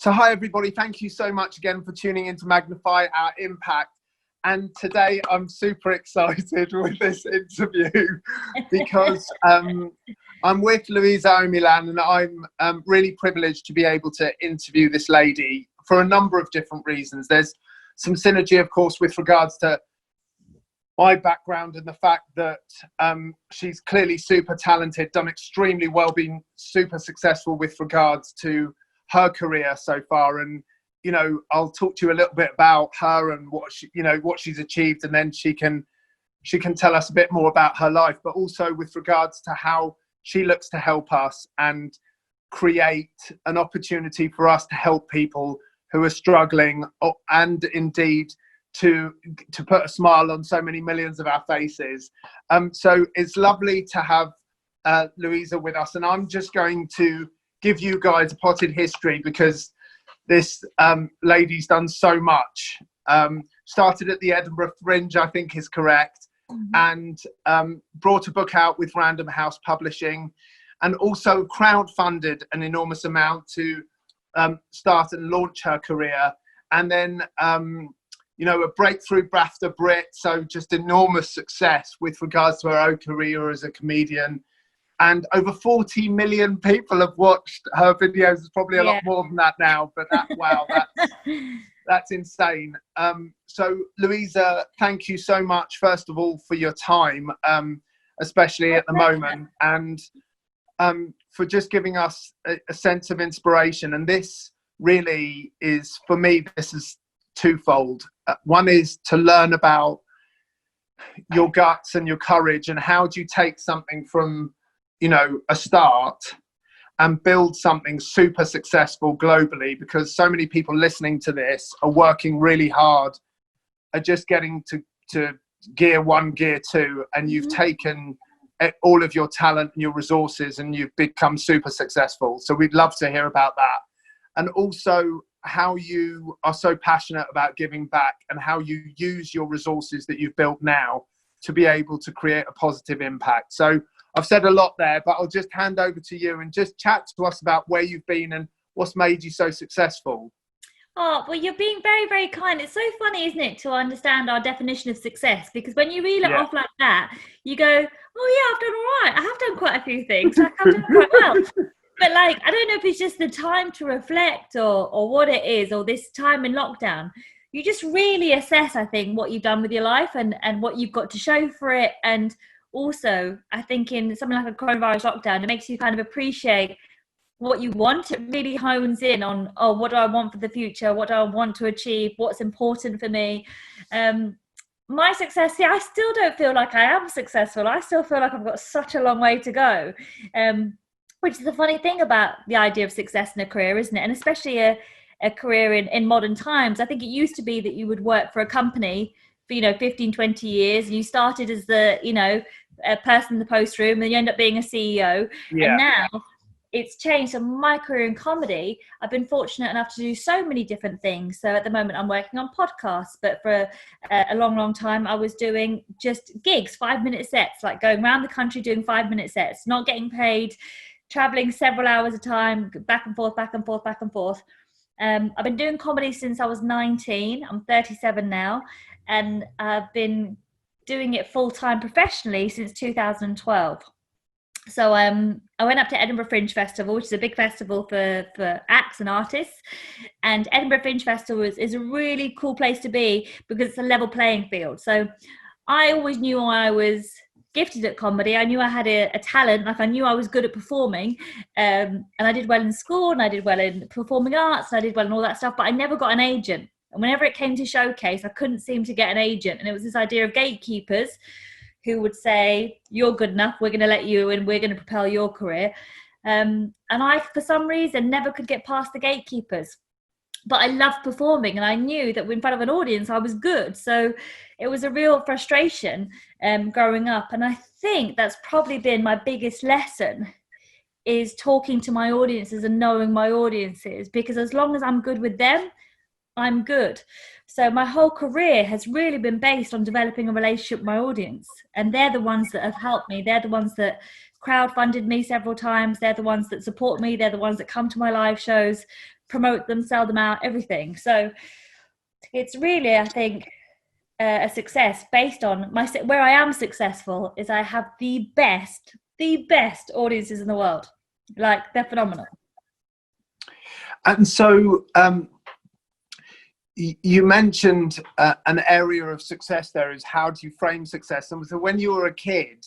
So hi everybody, thank you so much again for tuning in to Magnify Our Impact. And today I'm super excited with this interview because I'm with Luisa Omielan, and I'm really privileged to be able to interview this lady for a number of different reasons. There's some synergy, of course, with regards to my background and the fact that she's clearly super talented, done extremely well, been super successful with regards to her career so far. And you know, I'll talk to you a little bit about her and what she, you know, what she's achieved, and then she can tell us a bit more about her life, but also with regards to how she looks to help us and create an opportunity for us to help people who are struggling, and indeed to put a smile on so many millions of our faces. So it's lovely to have Luisa with us, and I'm just going to give you guys a potted history because this lady's done so much. Started at the Edinburgh Fringe, I think is correct, and brought a book out with Random House Publishing, and also crowdfunded an enormous amount to start and launch her career. And then, you know, a breakthrough BAFTA Brit, so just enormous success with regards to her own career as a comedian. And over 40 million people have watched her videos. It's probably a lot more than that now, but wow, that's insane. So Luisa, thank you so much, first of all, for your time, especially at the moment, and for just giving us a sense of inspiration. And this really is, for me, this is twofold. One is to learn about your guts and your courage, and how do you take something from, you know, a start and build something super successful globally, because so many people listening to this are working really hard, are just getting to gear one, gear two, and you've taken all of your talent and your resources and you've become super successful. So we'd love to hear about that. And also how you are so passionate about giving back, and how you use your resources that you've built now to be able to create a positive impact. So I've said a lot there, but I'll just hand over to you and just chat to us about where you've been and what's made you so successful. Oh, well, you're being very, very kind. It's so funny, isn't it, to understand our definition of success? Because when you reel it off like that, you go, oh yeah, I've done all right. I have done quite a few things. Like, I've done quite well. But like, I don't know if it's just the time to reflect or what it is, or this time in lockdown. You just really assess, I think, what you've done with your life and what you've got to show for it. And also, I think in something like a coronavirus lockdown, it makes you kind of appreciate what you want. It really hones in on, oh, what do I want for the future? What do I want to achieve? What's important for me? My success, I still don't feel like I am successful. I still feel like I've got such a long way to go, which is the funny thing about the idea of success in a career, isn't it? And especially a career in modern times. I think it used to be that you would work for a company for, you know, 15, 20 years, and you started as the, you know, a person in the post room, and you end up being a CEO. And now it's changed. So my career in comedy, I've been fortunate enough to do so many different things. So at the moment I'm working on podcasts, but for a long, long time I was doing just gigs, 5-minute sets, like going around the country doing 5-minute sets, not getting paid, traveling several hours at a time, back and forth, back and forth, back and forth. I've been doing comedy since I was 19. I'm 37 now, and I've been doing it full-time professionally since 2012. So I went up to Edinburgh Fringe Festival, which is a big festival for acts and artists. And Edinburgh Fringe Festival is a really cool place to be because it's a level playing field. So I always knew I was gifted at comedy. I knew I had a talent. Like, I knew I was good at performing, and I did well in school, and I did well in performing arts, and I did well in all that stuff, but I never got an agent. And whenever it came to showcase, I couldn't seem to get an agent. And it was this idea of gatekeepers who would say, you're good enough, we're going to let you in, we're going to propel your career. And I, for some reason, never could get past the gatekeepers. But I loved performing, and I knew that in front of an audience I was good. So it was a real frustration growing up. And I think that's probably been my biggest lesson, is talking to my audiences and knowing my audiences, because as long as I'm good with them, I'm good. So my whole career has really been based on developing a relationship with my audience, and they're the ones that have helped me. They're the ones that crowdfunded me several times. They're the ones that support me. They're the ones that come to my live shows promote them, sell them out, everything. So it's really, I think, a success based on where I am successful is I have the best audiences in the world. Like, they're phenomenal. And so you mentioned an area of success there is how do you frame success. And so when you were a kid,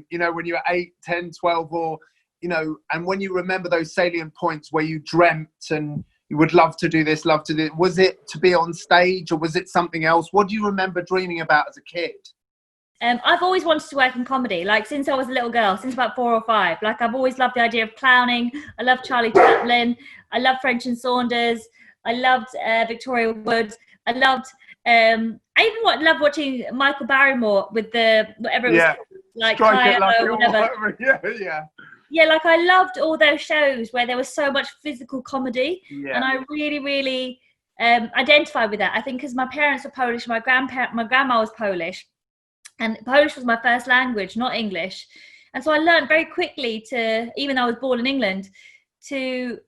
you know, when you were 8, 10, 12, or, you know, and when you remember those salient points where you dreamt and you would love to do this, was it to be on stage or was it something else? What do you remember dreaming about as a kid? I've always wanted to work in comedy, like since I was a little girl, since about 4 or 5. Like, I've always loved the idea of clowning. I love Charlie Chaplin. I love French and Saunders. I loved Victoria Wood. I loved, I even loved watching Michael Barrymore with the, whatever it was, like Kaya or whatever. Yeah, like I loved all those shows where there was so much physical comedy, and I really, really identified with that. I think because my parents were Polish, my grandma was Polish, and Polish was my first language, not English. And so I learned very quickly to, even though I was born in England, to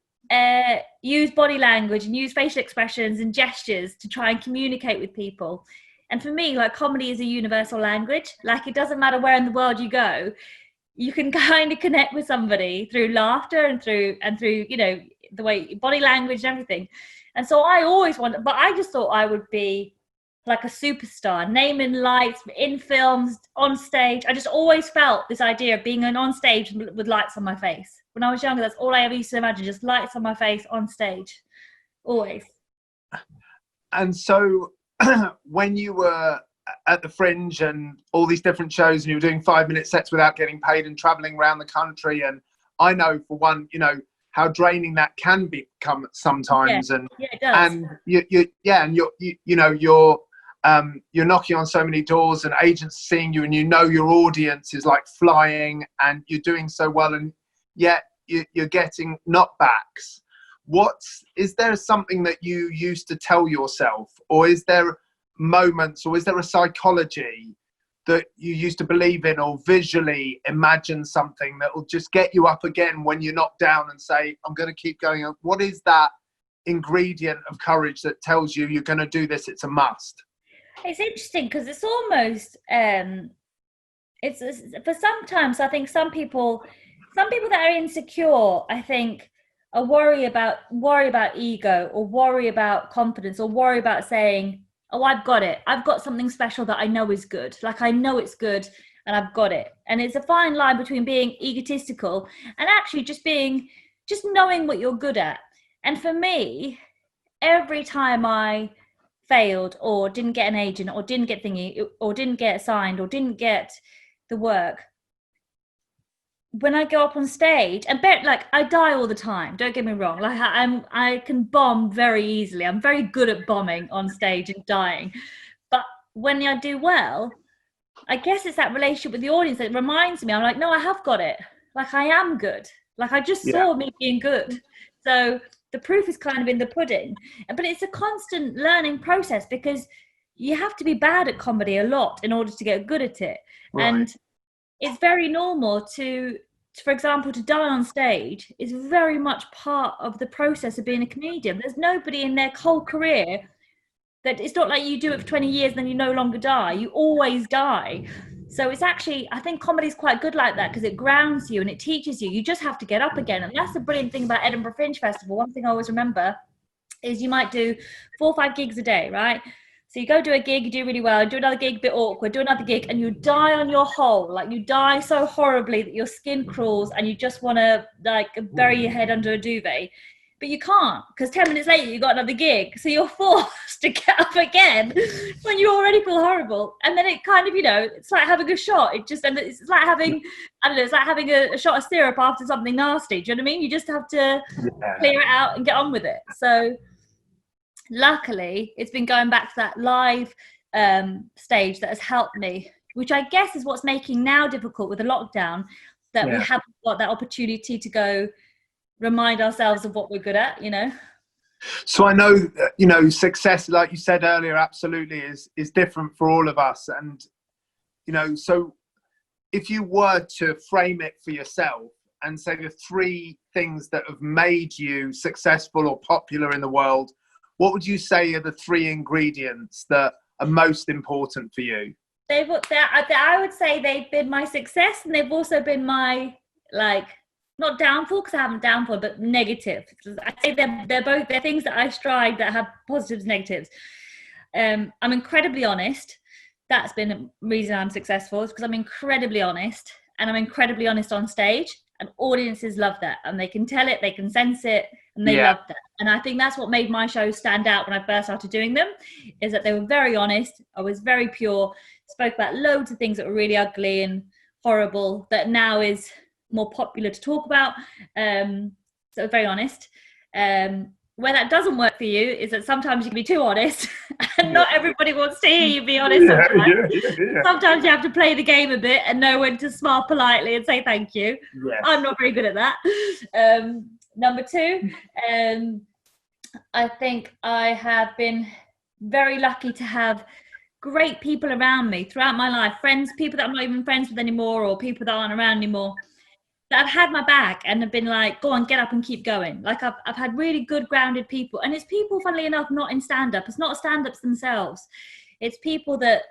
use body language and use facial expressions and gestures to try and communicate with people. And for me, like, comedy is a universal language. Like, it doesn't matter where in the world you go, you can kind of connect with somebody through laughter and through, you know, the way body language and everything. And so I always wanted, but I just thought I would be like a superstar, naming lights in films, on stage. I just always felt this idea of being on stage with lights on my face. When I was younger, that's all I ever used to imagine, just lights on my face on stage, always. And so when you were at the Fringe and all these different shows and you were doing 5-minute sets without getting paid and traveling around the country, and I know for one, you know, how draining that can become sometimes. And it does. And you're knocking on so many doors and agents seeing you, and you know your audience is like flying and you're doing so well, and yet you're getting knockbacks. Is there something that you used to tell yourself, or is there moments, or is there a psychology that you used to believe in or visually imagine something that will just get you up again when you're knocked down and say, I'm going to keep going? What is that ingredient of courage that tells you you're going to do this? It's a must. It's interesting because it's almost it's for sometimes I think some people that are insecure, I think, are worry about ego, or worry about confidence, or worry about saying, oh, I've got it. I've got something special that I know is good. Like, I know it's good and I've got it. And it's a fine line between being egotistical and actually just knowing what you're good at. And for me, every time I failed or didn't get an agent or didn't get thingy or didn't get signed or didn't get the work, when I go up on stage, and like, I die all the time, don't get me wrong, like I can bomb very easily. I'm very good at bombing on stage and dying, but when I do well, I guess it's that relationship with the audience that reminds me, I'm like, no, I have got it. Like, I am good. Like, I just saw me being good. So the proof is kind of in the pudding. But it's a constant learning process, because you have to be bad at comedy a lot in order to get good at it. Right. And it's very normal for example, to die on stage is very much part of the process of being a comedian. There's nobody in their whole career that, it's not like you do it for 20 years and then you no longer die. You always die. So it's actually, I think comedy is quite good like that, because it grounds you and it teaches you. You just have to get up again. And that's the brilliant thing about Edinburgh Fringe Festival. One thing I always remember is you might do 4 or 5 gigs a day, right? So you go do a gig, you do really well, do another gig, a bit awkward, do another gig, and you die on your hole. Like, you die so horribly that your skin crawls and you just want to, like, bury your head under a duvet. But you can't, because 10 minutes later you got another gig. So you're forced to get up again when you already feel horrible. And then it kind of, you know, it's like having a shot. It's like having, I don't know, it's like having a shot of syrup after something nasty. Do you know what I mean? You just have to clear it out and get on with it. So luckily, it's been going back to that live stage that has helped me, which I guess is what's making now difficult with the lockdown, that we haven't got that opportunity to go remind ourselves of what we're good at, you know? So I know, you know, success, like you said earlier, absolutely is different for all of us. And, you know, so if you were to frame it for yourself, and say the 3 things that have made you successful or popular in the world, what would you say are the 3 ingredients that are most important for you? I would say they've been my success, and they've also been my, like, not downfall, because I haven't downfall, but negative. I say they're things that I strive that have positives and negatives. I'm incredibly honest. That's been a reason I'm successful, is because I'm incredibly honest, and I'm incredibly honest on stage, and audiences love that, and they can tell it, they can sense it, and they love that. And I think that's what made my shows stand out when I first started doing them, is that they were very honest. I was very pure, spoke about loads of things that were really ugly and horrible that now is more popular to talk about. So very honest. Where that doesn't work for you is that sometimes you can be too honest, and not everybody wants to hear you be honest. Sometimes you have to play the game a bit and know when to smile politely and say thank you. I'm not very good at that. Number 2, I think I have been very lucky to have great people around me throughout my life, friends, people that I'm not even friends with anymore, or people that aren't around anymore, that have had my back and have been like, go on, get up and keep going. Like I've had really good, grounded people. And it's people, funnily enough, not in stand-up. It's not stand-ups themselves. It's people that,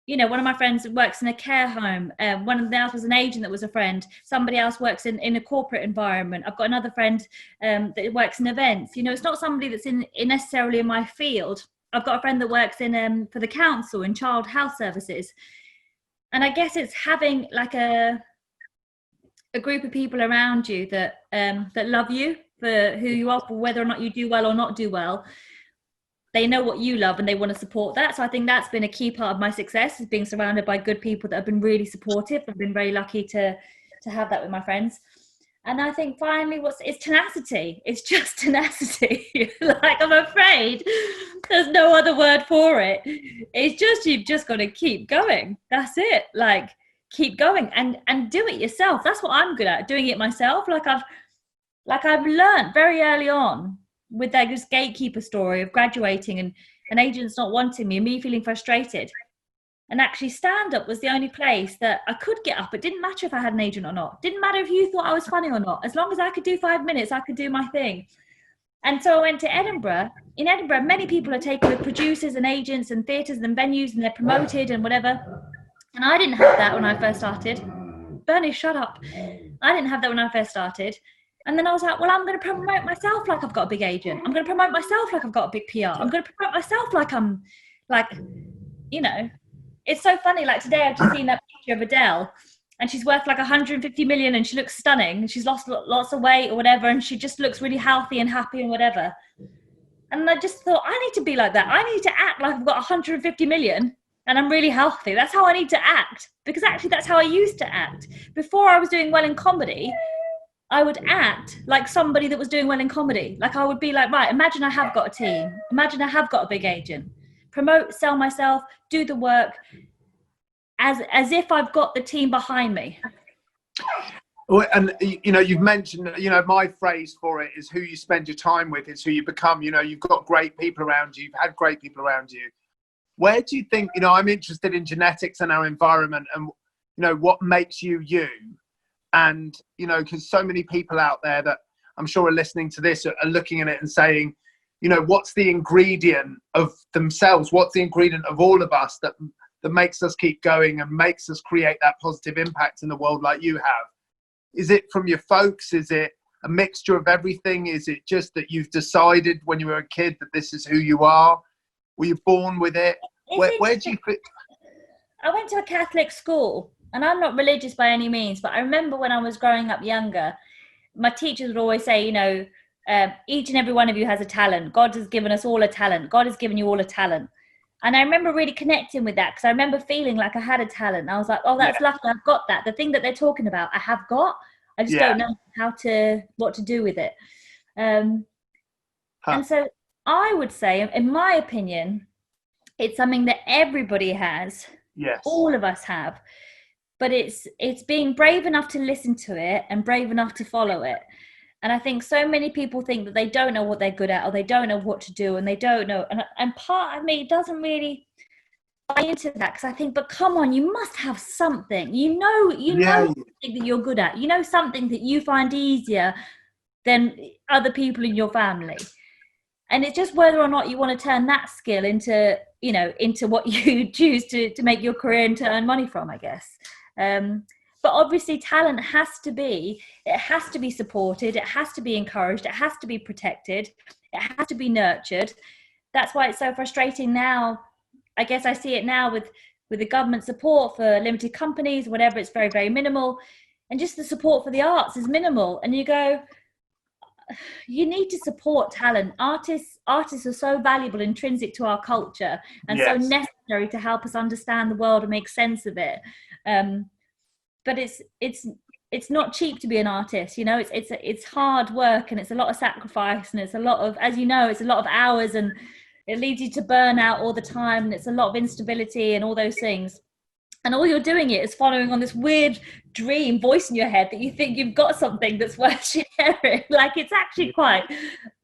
you know, one of my friends works in a care home. One else was an agent that was a friend. Somebody else works in a corporate environment. I've got another friend that works in events. You know, it's not somebody that's in necessarily in my field. I've got a friend that works in for the council in child health services. And I guess it's having like a group of people around you that love you for who you are, for whether or not you do well or not do well. They know what you love and they want to support that. So I think that's been a key part of my success, is being surrounded by good people that have been really supportive. I've been very lucky to have that with my friends. And I think finally it's tenacity. It's just tenacity. Like, I'm afraid there's no other word for it. It's just, you've just got to keep going. That's it. Like, keep going and do it yourself. That's what I'm good at, doing it myself. Like I've learned very early on with that gatekeeper story of graduating and agents not wanting me and me feeling frustrated. And actually stand-up was the only place that I could get up. It didn't matter if I had an agent or not. It didn't matter if you thought I was funny or not. As long as I could do 5 minutes, I could do my thing. And so I went to Edinburgh. In Edinburgh, many people are taken with producers and agents and theatres and venues, and they're promoted and whatever. And I didn't have that when I first started. Bernie, shut up. I didn't have that when I first started. And then I was like, well, I'm going to promote myself like I've got a big agent. I'm going to promote myself like I've got a big PR. I'm going to promote myself like I'm, like, you know. It's so funny. Like today, I've just seen that picture of Adele, and she's worth like 150 million, and she looks stunning. She's lost lots of weight or whatever, and she just looks really healthy and happy and whatever. And I just thought, I need to be like that. I need to act like I've got 150 million and I'm really healthy. That's how I need to act, because actually that's how I used to act. Before I was doing well in comedy, I would act like somebody that was doing well in comedy. Like I would be like, right, imagine I have got a team. Imagine I have got a big agent. Promote, sell myself, do the work as if I've got the team behind me. Well, and you know, you've mentioned, you know, my phrase for it is who you spend your time with is who you become. You know, you've got great people around you, you've had great people around you. Where do you think, you know, I'm interested in genetics and our environment and, you know, what makes you you? And, you know, because so many people out there that I'm sure are listening to this are looking at it and saying, you know, what's the ingredient of themselves? What's the ingredient of all of us that makes us keep going and makes us create that positive impact in the world like you have? Is it from your folks? Is it a mixture of everything? Is it just that you've decided when you were a kid that this is who you are? Were you born with it? Where do you fit? I went to a Catholic school, and I'm not religious by any means, but I remember when I was growing up younger, my teachers would always say, you know, each and every one of you has a talent. God has given us all a talent. God has given you all a talent. And I remember really connecting with that, because I remember feeling like I had a talent. I was like, oh, that's lucky, I've got that. The thing that they're talking about, I have got. I just don't know what to do with it. And so I would say, in my opinion, it's something that everybody has. Yes. All of us have. But it's being brave enough to listen to it and brave enough to follow it. And I think so many people think that they don't know what they're good at, or they don't know what to do, and they don't know. And part of me doesn't really buy into that, because I think, but come on, you must have something, you know something that you're good at, you know something that you find easier than other people in your family. And it's just whether or not you want to turn that skill into, you know, into what you choose to make your career and to earn money from, I guess. But obviously talent has to be supported, it has to be encouraged, it has to be protected, it has to be nurtured. That's why it's so frustrating now. I guess I see it now with the government support for limited companies, whatever, it's very, very minimal. And just the support for the arts is minimal. And you go, you need to support talent. Artists are so valuable, intrinsic to our culture, and so necessary to help us understand the world and make sense of it. But it's not cheap to be an artist, you know. It's hard work, and it's a lot of sacrifice, and it's a lot of, as you know, it's a lot of hours, and it leads you to burnout all the time, and it's a lot of instability and all those things. And all you're doing is following on this weird dream voice in your head that you think you've got something that's worth sharing. Like, it's actually quite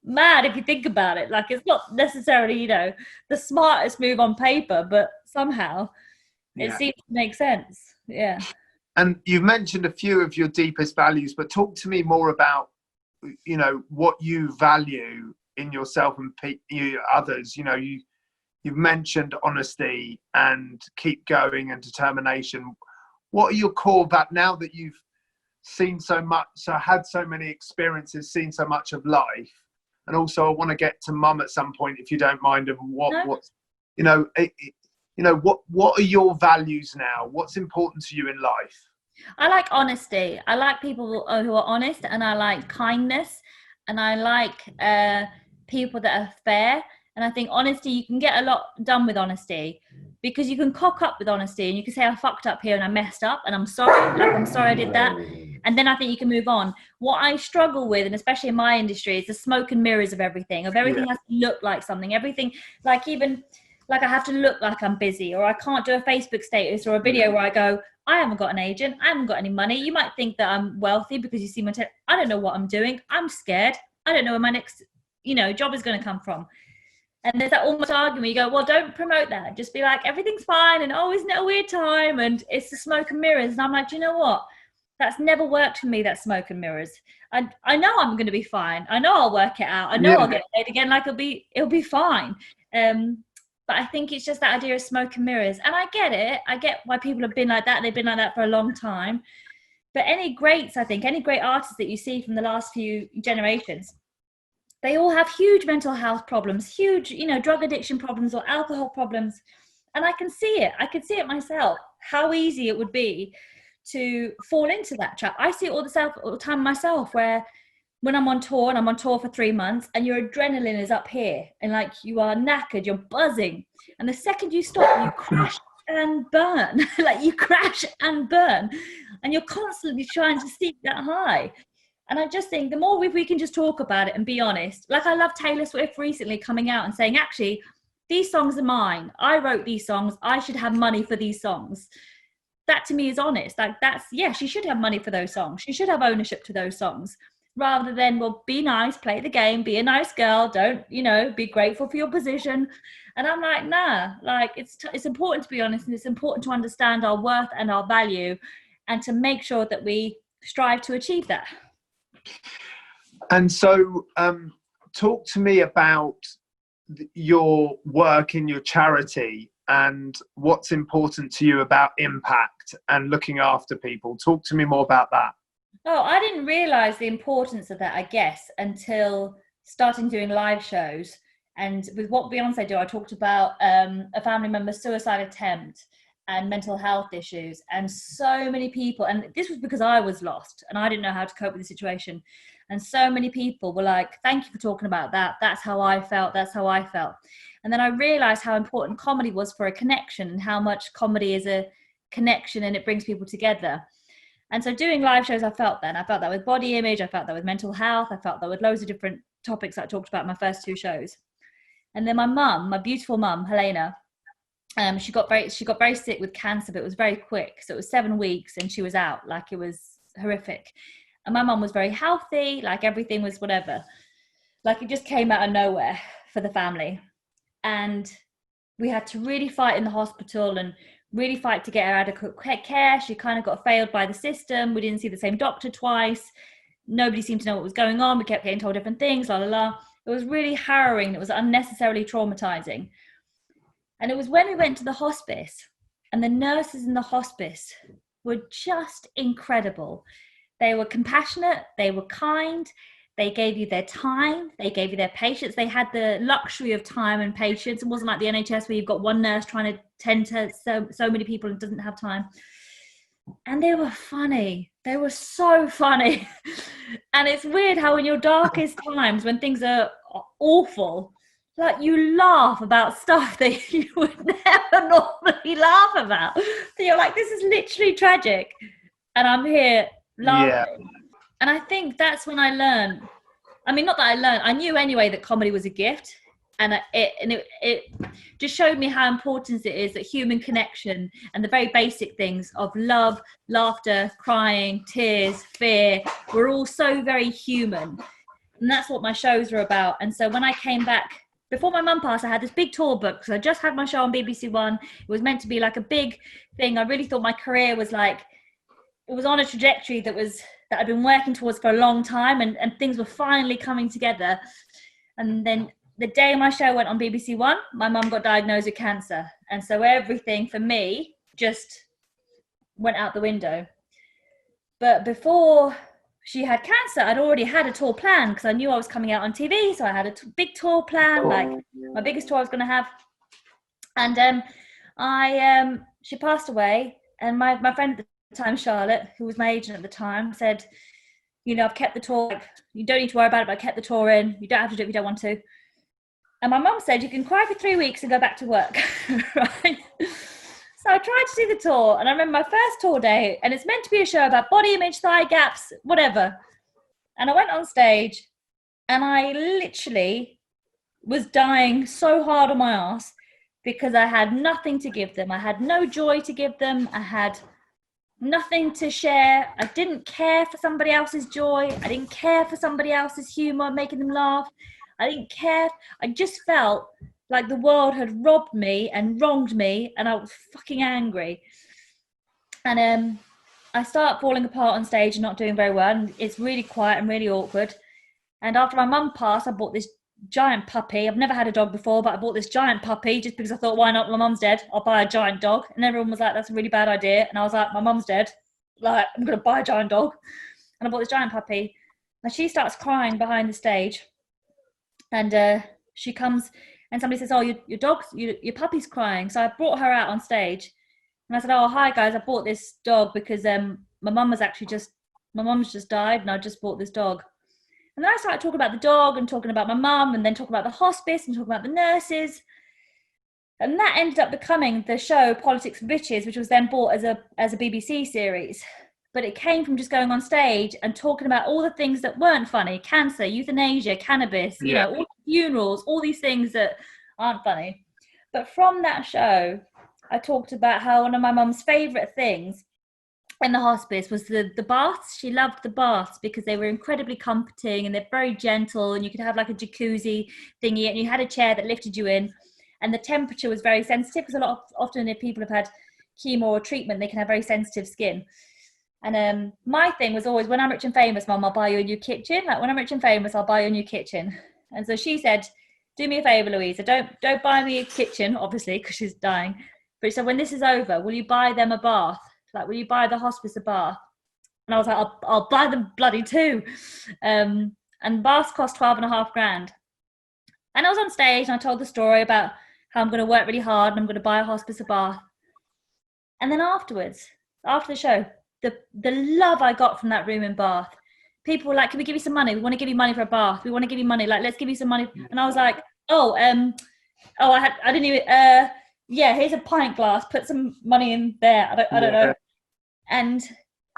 mad if you think about it. Like, it's not necessarily, you know, the smartest move on paper, but somehow it seems to make sense. Yeah. And you've mentioned a few of your deepest values, but talk to me more about, you know, what you value in yourself and others. You know, you've mentioned honesty and keep going and determination. What are your core now that you've seen so much, so had so many experiences, seen so much of life? And also, I want to get to Mum at some point, if you don't mind, of what's, you know, what are your values now? What's important to you in life? I like honesty. I like people who are honest, and I like kindness, and I like people that are fair. And I think honesty, you can get a lot done with honesty, because you can cock up with honesty and you can say, I fucked up here and I messed up and I'm sorry, like, I'm sorry I did that. And then I think you can move on. What I struggle with, and especially in my industry, is the smoke and mirrors of everything has to look like something. Everything, like, even like I have to look like I'm busy, or I can't do a Facebook status or a video where I go, I haven't got an agent, I haven't got any money. You might think that I'm wealthy because you see my I don't know what I'm doing. I'm scared. I don't know where my next, you know, job is going to come from. And there's that almost argument. You go, well, don't promote that. Just be like, everything's fine. And oh, isn't it a weird time? And it's the smoke and mirrors. And I'm like, do you know what? That's never worked for me, that smoke and mirrors. I know I'm going to be fine. I know I'll work it out. I know I'll get paid again. Like, it'll be fine. But I think it's just that idea of smoke and mirrors. And I get it. I get why people have been like that. They've been like that for a long time. But any greats, I think, any great artists that you see from the last few generations, they all have huge mental health problems, huge, you know, drug addiction problems or alcohol problems. And I can see it. I can see it myself, how easy it would be to fall into that trap. I see it all the time myself, where when I'm on tour, and I'm on tour for 3 months, and your adrenaline is up here and like you are knackered, you're buzzing. And the second you stop, you crash and burn. Like, you crash and burn. And you're constantly trying to seek that high. And I just think the more we can just talk about it and be honest. Like, I love Taylor Swift recently coming out and saying, actually, these songs are mine. I wrote these songs. I should have money for these songs. That to me is honest. Like, she should have money for those songs. She should have ownership to those songs, rather than, well, be nice, play the game, be a nice girl, don't, you know, be grateful for your position. And I'm like, nah, like, it's important to be honest, and it's important to understand our worth and our value, and to make sure that we strive to achieve that. And so talk to me about your work in your charity and what's important to you about impact and looking after people. Talk to me more about that. Oh, I didn't realise the importance of that, I guess, until starting doing live shows. And with what Beyonce do, I talked about a family member's suicide attempt and mental health issues. And so many people, and this was because I was lost and I didn't know how to cope with the situation. And so many people were like, thank you for talking about that. That's how I felt. That's how I felt. And then I realised how important comedy was for a connection, and how much comedy is a connection and it brings people together. And so doing live shows, I felt that with body image, I felt that with mental health, I felt that with loads of different topics I talked about in my first 2 shows. And then my mum, my beautiful mum, Helena, she got very sick with cancer, but it was very quick. So it was 7 weeks and she was out. Like, it was horrific. And my mum was very healthy, like everything was whatever. Like, it just came out of nowhere for the family. And we had to really fight in the hospital and really fight to get her adequate care. She kind of got failed by the system. We didn't see the same doctor twice. Nobody seemed to know what was going on. We kept getting told different things, la la la. It was really harrowing. It was unnecessarily traumatizing. And it was when we went to the hospice, and the nurses in the hospice were just incredible. They were compassionate, they were kind, they gave you their time, they gave you their patience. They had the luxury of time and patience. It wasn't like the NHS where you've got one nurse trying to tend to so many people and doesn't have time. And they were funny. They were so funny. And it's weird how in your darkest times, when things are awful, like you laugh about stuff that you would never normally laugh about. So you're like, this is literally tragic. And I'm here laughing. Yeah. And I think that's when I learned. I mean, not that I learned. I knew anyway that comedy was a gift. And it just showed me how important it is that human connection and the very basic things of love, laughter, crying, tears, fear, we're all so very human. And that's what my shows were about. And so when I came back, before my mum passed, I had this big tour book because I just had my show on BBC One. It was meant to be like a big thing. I really thought my career was like, it was on a trajectory that I'd been working towards for a long time, and things were finally coming together. And then the day my show went on BBC One, my mum got diagnosed with cancer. And so everything for me just went out the window. But before she had cancer, I'd already had a tour plan because I knew I was coming out on TV. So I had a big tour plan, like my biggest tour I was going to have. And she passed away. And my friend at the time, Charlotte, who was my agent at the time, said, you know, I've kept the tour. You don't need to worry about it, but I kept the tour in. You don't have to do it if you don't want to. And my mum said, you can cry for 3 weeks and go back to work, right? So I tried to do the tour, and I remember my first tour day, and it's meant to be a show about body image, thigh gaps, whatever. And I went on stage, and I literally was dying so hard on my ass because I had nothing to give them. I had no joy to give them. I had nothing to share. I didn't care for somebody else's joy. I didn't care for somebody else's humor, making them laugh. I didn't care. I just felt like the world had robbed me and wronged me, and I was fucking angry. And I start falling apart on stage and not doing very well, and it's really quiet and really awkward. And after my mum passed, I bought this giant puppy. I've never had a dog before, but I bought this giant puppy just because I thought, why not? My mum's dead. I'll buy a giant dog. And everyone was like, that's a really bad idea. And I was like, my mum's dead. Like, I'm going to buy a giant dog. And I bought this giant puppy. And she starts crying behind the stage. And she comes and somebody says, oh, your puppy's crying. So I brought her out on stage. And I said, oh, hi, guys. I bought this dog because my mum's just died, and I just bought this dog. And then I started talking about the dog and talking about my mum, and then talking about the hospice and talking about the nurses. And that ended up becoming the show Politics for Bitches, which was then bought as a BBC series. But it came from just going on stage and talking about all the things that weren't funny: cancer, euthanasia, cannabis, you know, all funerals, all these things that aren't funny. But from that show, I talked about how one of my mum's favourite things in the hospice was the baths. She loved the baths because they were incredibly comforting and they're very gentle, and you could have like a jacuzzi thingy, and you had a chair that lifted you in, and the temperature was very sensitive because often if people have had chemo or treatment, they can have very sensitive skin. And my thing was always, when I'm rich and famous, Mum, I'll buy you a new kitchen. Like, when I'm rich and famous, I'll buy you a new kitchen. And so she said, do me a favour, Louisa, don't buy me a kitchen, obviously, because she's dying. But she said, when this is over, will you buy them a bath? Like, will you buy the hospice a bath? And I was like, I'll buy them bloody two. And baths cost 12.5 grand. And I was on stage and I told the story about how I'm going to work really hard and I'm going to buy a hospice a bath. And then afterwards, after the show, the love I got from that room in Bath, people were like, can we give you some money? We want to give you money for a bath. We want to give you money. Like, let's give you some money. And I was like, I didn't even, here's a pint glass. Put some money in there. I don't know. And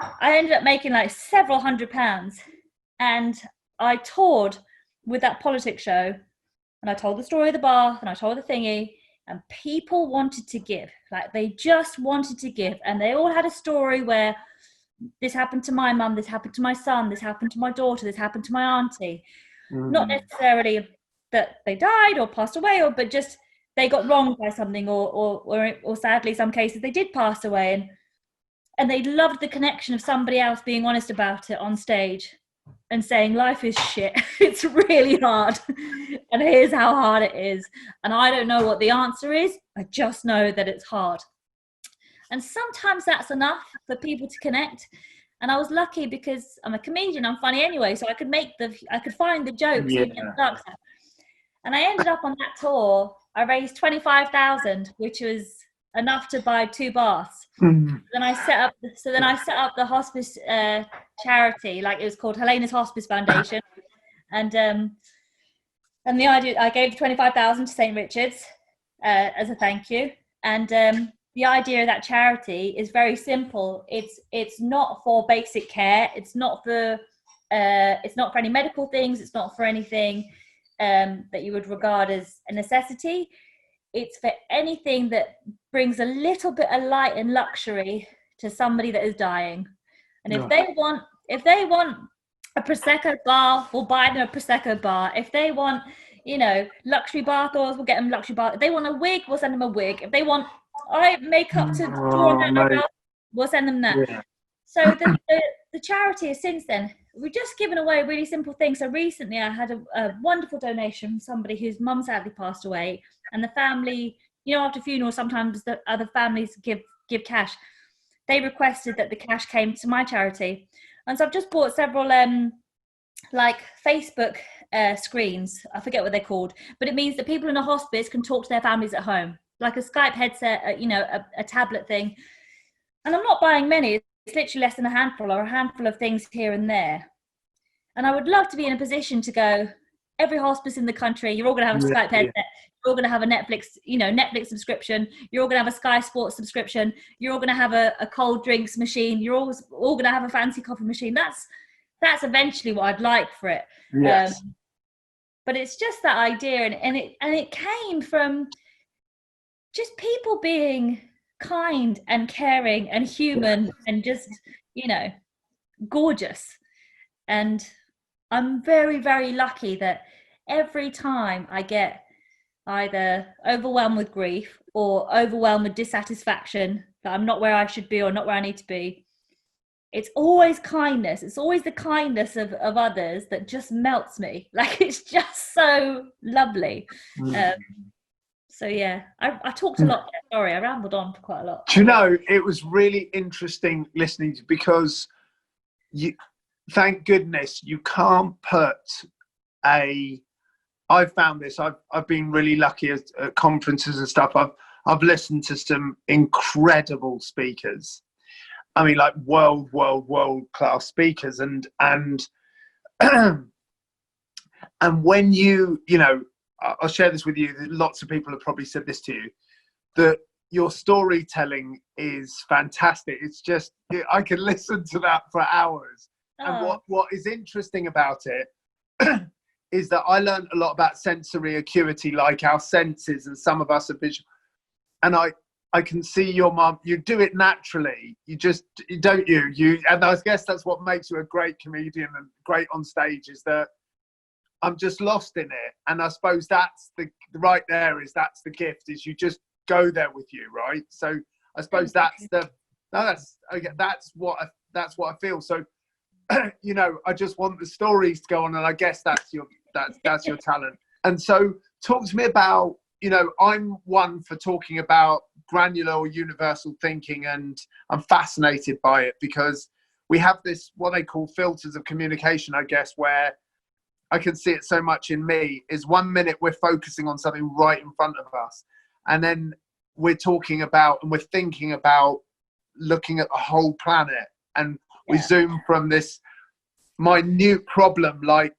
I ended up making like several £100s. And I toured with that politics show. And I told the story of the bath and I told the thingy. And people wanted to give. Like, they just wanted to give. And they all had a story where this happened to my mum, this happened to my son, this happened to my daughter, this happened to my auntie. Not necessarily that they died or passed away, but just they got wronged by something, or sadly, some cases they did pass away, and they loved the connection of somebody else being honest about it on stage and saying life is shit. It's really hard, and here's how hard it is, and I don't know what the answer is, I just know that it's hard. And sometimes that's enough for people to connect. And I was lucky because I'm a comedian, I'm funny anyway, so I could find the jokes. Yeah. And I ended up on that tour. I raised 25,000, which was enough to buy 2 baths. Then I set up the hospice charity, like it was called Helena's Hospice Foundation, and the idea, I gave the 25,000 to St. Richard's as a thank you, and the idea of that charity is very simple. It's not for basic care. It's not for any medical things. It's not for anything that you would regard as a necessity. It's for anything that brings a little bit of light and luxury to somebody that is dying. And if they want a Prosecco bar, we'll buy them a Prosecco bar. If they want, luxury bath oils, we'll get them luxury bath. If they want a wig, we'll send them a wig. If they want makeup to draw down their mouth, we'll send them that. Yeah. So the charity has since then, we've just given away really simple things. So recently I had a wonderful donation from somebody whose mum sadly passed away, and the family, after funerals, sometimes the other families give cash. They requested that the cash came to my charity. And so I've just bought several like Facebook screens. I forget what they're called, but it means that people in a hospice can talk to their families at home, like a Skype headset, a tablet thing. And I'm not buying many. It's literally less than a handful, or a handful of things here and there. And I would love to be in a position to go, every hospice in the country, you're all going to have a Skype headset. You're all going to have a Netflix subscription. You're all going to have a Sky Sports subscription. You're all going to have a cold drinks machine. You're all going to have a fancy coffee machine. That's eventually what I'd like for it. Yes. But it's just that idea, and it came from just people being kind and caring and human and just, gorgeous. And I'm very, very lucky that every time I get either overwhelmed with grief or overwhelmed with dissatisfaction that I'm not where I should be or not where I need to be, it's always kindness. It's always the kindness of others that just melts me. Like, it's just so lovely. So yeah, I talked a lot. Sorry, I rambled on for quite a lot. Do you know, it was really interesting listening to you, because thank goodness you can't put I've found this. I've been really lucky at conferences and stuff. I've listened to some incredible speakers. I mean, like world class speakers, and when I'll share this with you. Lots of people have probably said this to you, that your storytelling is fantastic. It's just, I can listen to that for hours. Oh. And what is interesting about it is that I learned a lot about sensory acuity, like our senses, and some of us are visual. And I can see your mum, you do it naturally. And I guess that's what makes you a great comedian and great on stage, is that I'm just lost in it. And I suppose that's that's the gift, is you just go there with you, right? So I suppose that's what I feel. So I just want the stories to go on, and I guess that's your talent. And so talk to me about, I'm one for talking about granular or universal thinking, and I'm fascinated by it because we have this, what they call filters of communication, I guess, where I can see it so much in me, is 1 minute we're focusing on something right in front of us, and then we're talking about and we're thinking about looking at the whole planet, and we zoom from this minute problem, like,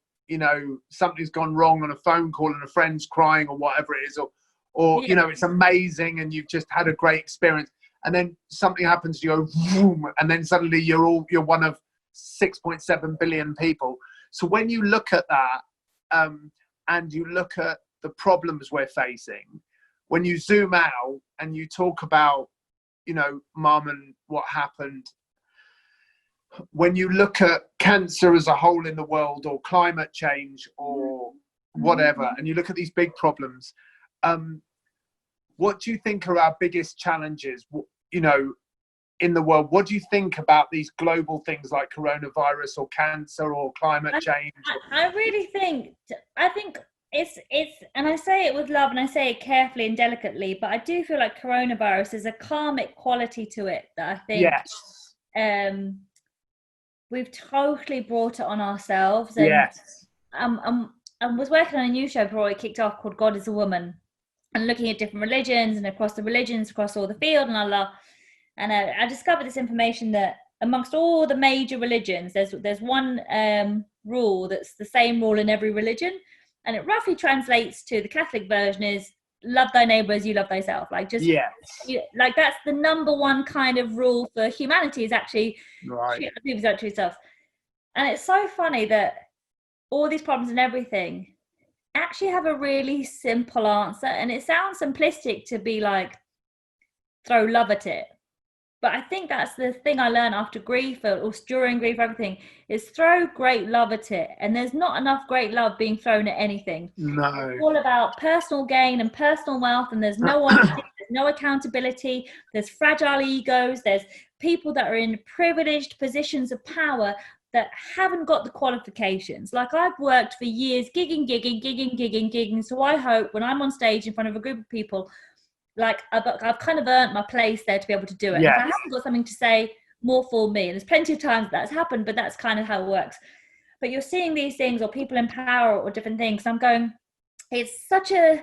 something's gone wrong on a phone call and a friend's crying or whatever it is, or it's amazing and you've just had a great experience, and then something happens, you go vroom, and then suddenly you're one of 6.7 billion people. So when you look at that, and you look at the problems we're facing, when you zoom out and you talk about, mum and what happened, when you look at cancer as a whole in the world, or climate change, or whatever, and you look at these big problems, what do you think are our biggest challenges, you know, in the world? What do you think about these global things like coronavirus or cancer or climate change? I really think, it's, and I say it with love and I say it carefully and delicately, but I do feel like coronavirus is a karmic quality to it that I think, yes, we've totally brought it on ourselves. And yes, I was working on a new show before it kicked off called God is a Woman, and looking at different religions and across the religions, across all the field, and I discovered this information that amongst all the major religions, there's one rule that's the same rule in every religion, and it roughly translates to the Catholic version is love thy neighbor as you love thyself. Like just like that's the number one kind of rule for humanity, is actually treat other people as yourself. And it's so funny that all these problems and everything actually have a really simple answer, and it sounds simplistic to be like throw love at it, but I think that's the thing I learned after grief or during grief, everything is throw great love at it, and there's not enough great love being thrown at anything. no, it's all about personal gain and personal wealth, and there's no honesty, there's no accountability, there's fragile egos, there's people that are in privileged positions of power that haven't got the qualifications. Like I've worked for years gigging, so I hope when I'm on stage in front of a group of people, like I've kind of earned my place there to be able to do it. If I haven't got something to say, more for me. And there's plenty of times that's happened, but that's kind of how it works. But you're seeing these things, or people in power or different things. I'm going, it's such an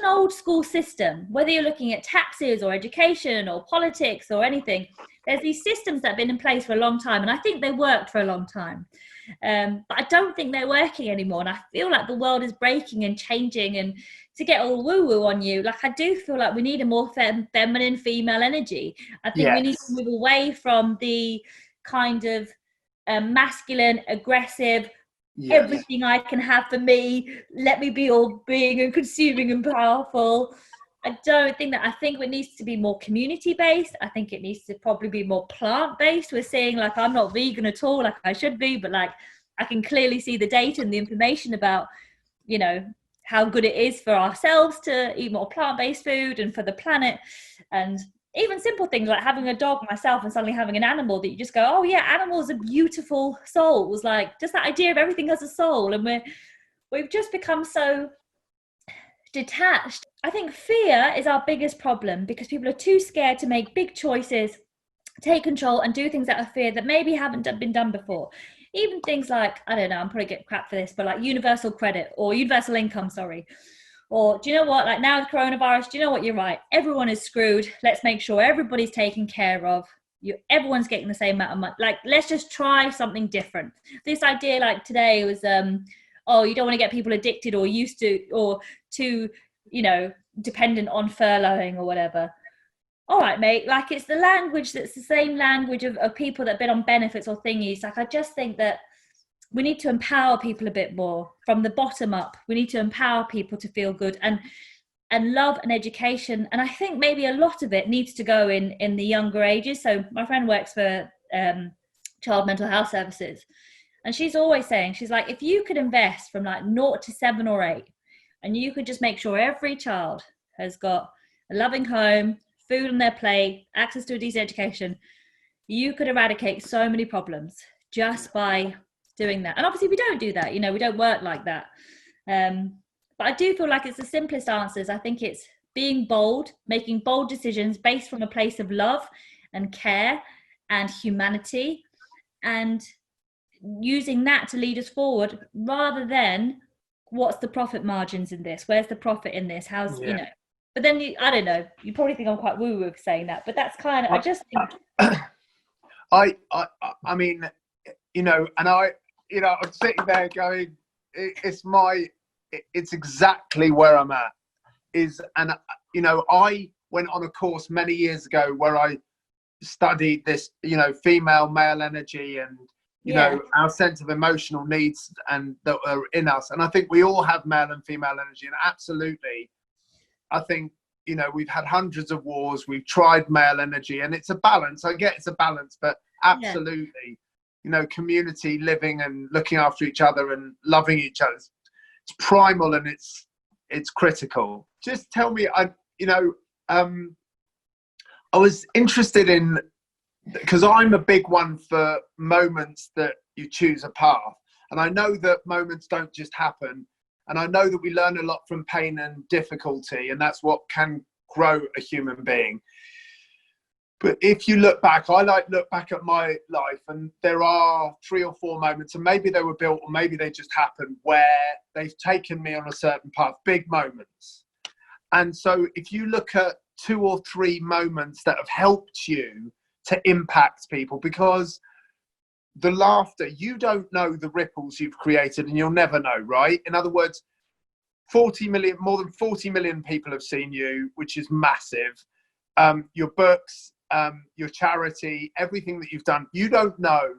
old school system, whether you're looking at taxes or education or politics or anything. There's these systems that have been in place for a long time, and I think they worked for a long time. But I don't think they're working anymore. And I feel like the world is breaking and changing, and to get all woo-woo on you, like I do feel like we need a more feminine female energy. I think we need to move away from the kind of masculine, aggressive, everything I can have for me, let me be all being and consuming and powerful. I don't think that. I think it needs to be more community based. I think it needs to probably be more plant based. We're saying like I'm not vegan at all, like I should be, but like I can clearly see the data and the information about, you know, how good it is for ourselves to eat more plant based food and for the planet. And even simple things like having a dog myself and suddenly having an animal that you just go, oh yeah, animals are beautiful souls. Like just that idea of everything has a soul, and we've just become so detached. I think fear is our biggest problem, because people are too scared to make big choices, take control and do things out of fear that maybe haven't been done before. Even things like, I don't know, I'm probably getting crap for this, but like universal credit or universal income, or do you know what, like now with coronavirus, do you know what, you're right, everyone is screwed, let's make sure everybody's taken care of, everyone's getting the same amount of money, like let's just try something different. This idea like today was oh, you don't want to get people addicted or used to or too, you know, dependent on furloughing or whatever. All right, mate, like it's the language that's the same language of people that have been on benefits or thingies. Like I just think that we need to empower people a bit more from the bottom up. We need to empower people to feel good and love and education. And I think maybe a lot of it needs to go in the younger ages. So my friend works for child mental health services, and she's always saying, she's like, if you could invest from like 0 to 7 or 8, and you could just make sure every child has got a loving home, food on their plate, access to a decent education, you could eradicate so many problems just by doing that. And obviously we don't do that, you know, we don't work like that. But I do feel like it's the simplest answers. I think it's being bold, making bold decisions based from a place of love and care and humanity, and using that to lead us forward, rather than what's the profit margins in this? Where's the profit in this? How's, you know, but then I don't know, you probably think I'm quite woo-woo for saying that, but that's kind of, I just think. I mean, you know, and I'm sitting there going, it's exactly where I'm at. And you know, I went on a course many years ago where I studied this, you know, female male energy and, you know, our sense of emotional needs and that are in us. And I think we all have male and female energy. And absolutely, I think, you know, we've had hundreds of wars, we've tried male energy, and it's a balance. I get it's a balance, but absolutely, you know, community living and looking after each other and loving each other, it's primal and it's critical. Just tell me, you know, I was interested in, because I'm a big one for moments that you choose a path. And I know that moments don't just happen. And I know that we learn a lot from pain and difficulty, and that's what can grow a human being. But if you look back, I look back at my life, and there are 3 or 4 moments, and maybe they were built or maybe they just happened, where they've taken me on a certain path, big moments. And so if you look at 2 or 3 moments that have helped you to impact people, because the laughter, you don't know the ripples you've created, and you'll never know, right? In other words, 40 million, more than 40 million people have seen you, which is massive. Your books, your charity, everything that you've done, you don't know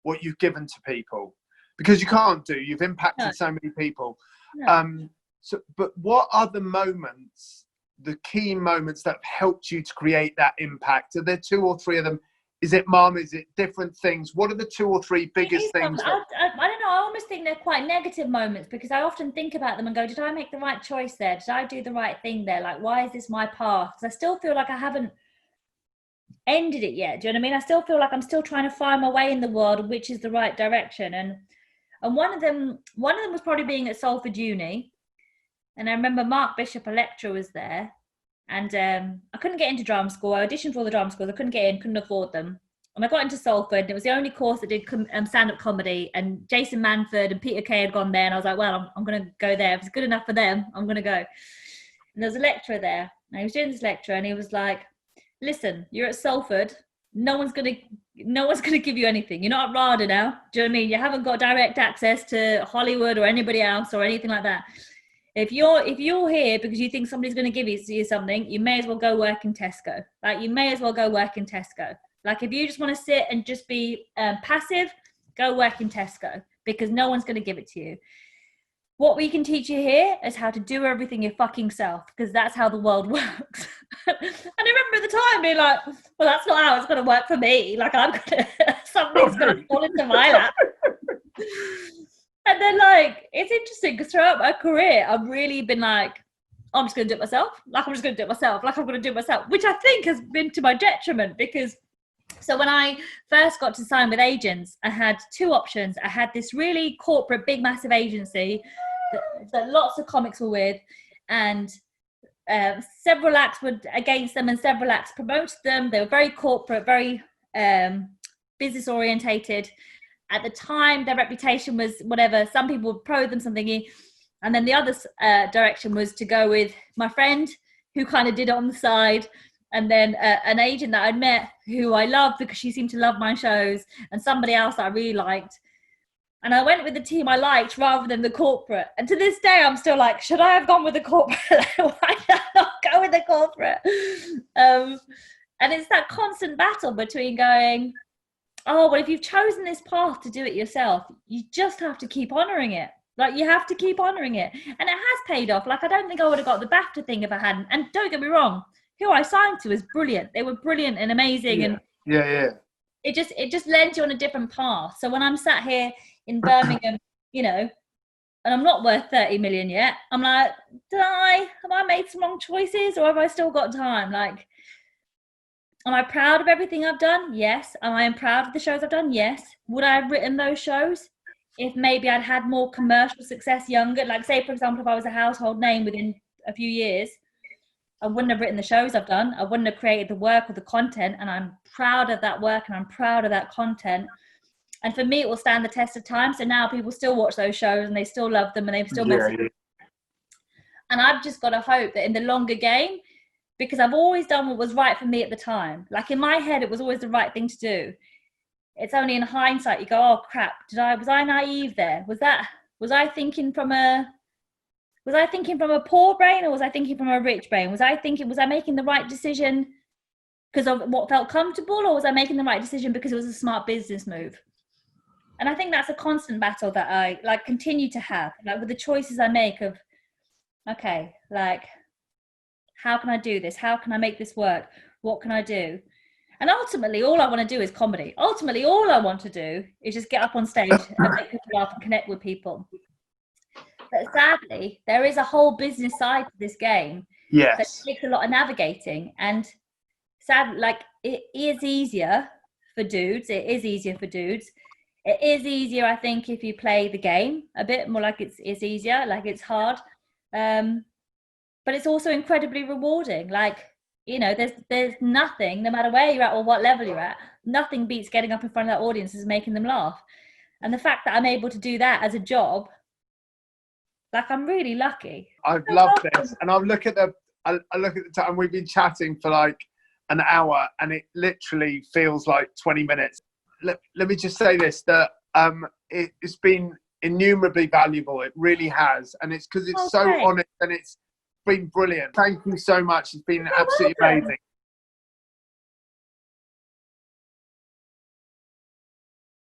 what you've given to people, because you can't do. You've impacted so many people. But what are the moments, the key moments that have helped you to create that impact? Are there 2 or 3 of them? Is it mum? Is it different things? What are the 2 or 3 biggest things? I don't know. I almost think they're quite negative moments, because I often think about them and go, did I make the right choice there? Did I do the right thing there? Like, why is this my path? Because I still feel like I haven't ended it yet. Do you know what I mean? I still feel like I'm still trying to find my way in the world, which is the right direction. And one of them was probably being at Salford Uni. And I remember Mark Bishop, a lecturer, was there. And I couldn't get into drama school. I auditioned for all the drama schools. I couldn't get in, couldn't afford them. And I got into Salford, and it was the only course that did stand-up comedy. And Jason Manford and Peter Kay had gone there. And I was like, well, I'm going to go there. If it's good enough for them, I'm going to go. And there was a lecturer there. And he was doing this lecture, and he was like, listen, you're at Salford. No one's going to give you anything. You're not at RADA now. Do you know what I mean? You haven't got direct access to Hollywood or anybody else or anything like that. If you're here because you think somebody's going to give you something, you may as well go work in Tesco. Like, you may as well go work in Tesco. Like, if you just want to sit and just be passive, go work in Tesco, because no one's going to give it to you. What we can teach you here is how to do everything your fucking self, because that's how the world works. And I remember at the time being like, well, that's not how it's going to work for me. Like, something's going to fall into my lap. And then, like, it's interesting because throughout my career, I've really been like, oh, I'm just going to do it myself. Like, I'm just going to do it myself. Like, I'm going to do it myself, which I think has been to my detriment, because so when I first got to sign with agents, I had 2 options. I had this really corporate, big, massive agency that lots of comics were with, and several acts were against them and several acts promoted them. They were very corporate, very business orientated. At the time, their reputation was whatever. Some people would pro them, something. And then the other direction was to go with my friend, who kind of did it on the side. And then an agent that I'd met, who I loved because she seemed to love my shows, and somebody else that I really liked. And I went with the team I liked rather than the corporate. And to this day, I'm still like, should I have gone with the corporate? Why did I not go with the corporate? And it's that constant battle between going, oh, well, if you've chosen this path to do it yourself, you just have to keep honouring it. Like, you have to keep honouring it. And it has paid off. Like, I don't think I would have got the BAFTA thing if I hadn't. And don't get me wrong, who I signed to is brilliant. They were brilliant and amazing. Yeah. And yeah. It just led you on a different path. So when I'm sat here in Birmingham, you know, and I'm not worth 30 million yet, I'm like, have I made some wrong choices, or have I still got time? Like, am I proud of everything I've done? Yes. Am I proud of the shows I've done? Yes. Would I have written those shows if maybe I'd had more commercial success younger? Like, say, for example, if I was a household name within a few years, I wouldn't have written the shows I've done. I wouldn't have created the work or the content. And I'm proud of that work, and I'm proud of that content. And for me, it will stand the test of time. So now people still watch those shows and they still love them and they still message. And I've just got to hope that in the longer game, because I've always done what was right for me at the time. Like, in my head, it was always the right thing to do. It's only in hindsight you go, oh crap, was I naive there? Was I thinking from a poor brain, or was I thinking from a rich brain? Was I making the right decision because of what felt comfortable, or was I making the right decision because it was a smart business move? And I think that's a constant battle that I like continue to have, like with the choices I make of, okay, like, how can I do this? How can I make this work? What can I do? And ultimately, all I want to do is comedy. Ultimately, all I want to do is just get up on stage and make people laugh and connect with people. But sadly, there is a whole business side to this game. Yes. So it takes a lot of navigating, and sad, like, it is easier for dudes. It is easier for dudes. It is easier, I think, if you play the game a bit more. Like, it's easier, like, it's hard, but it's also incredibly rewarding. Like, you know, there's nothing, no matter where you're at or what level you're at, nothing beats getting up in front of that audience and making them laugh. And the fact that I'm able to do that as a job, like, I'm really lucky. I've loved this, and I look at the time. We've been chatting for like an hour, and it literally feels like 20 minutes. Let me just say this, that it's been innumerably valuable. It really has, and it's because it's so honest, and it's been brilliant. Thank you so much. It's been absolutely amazing.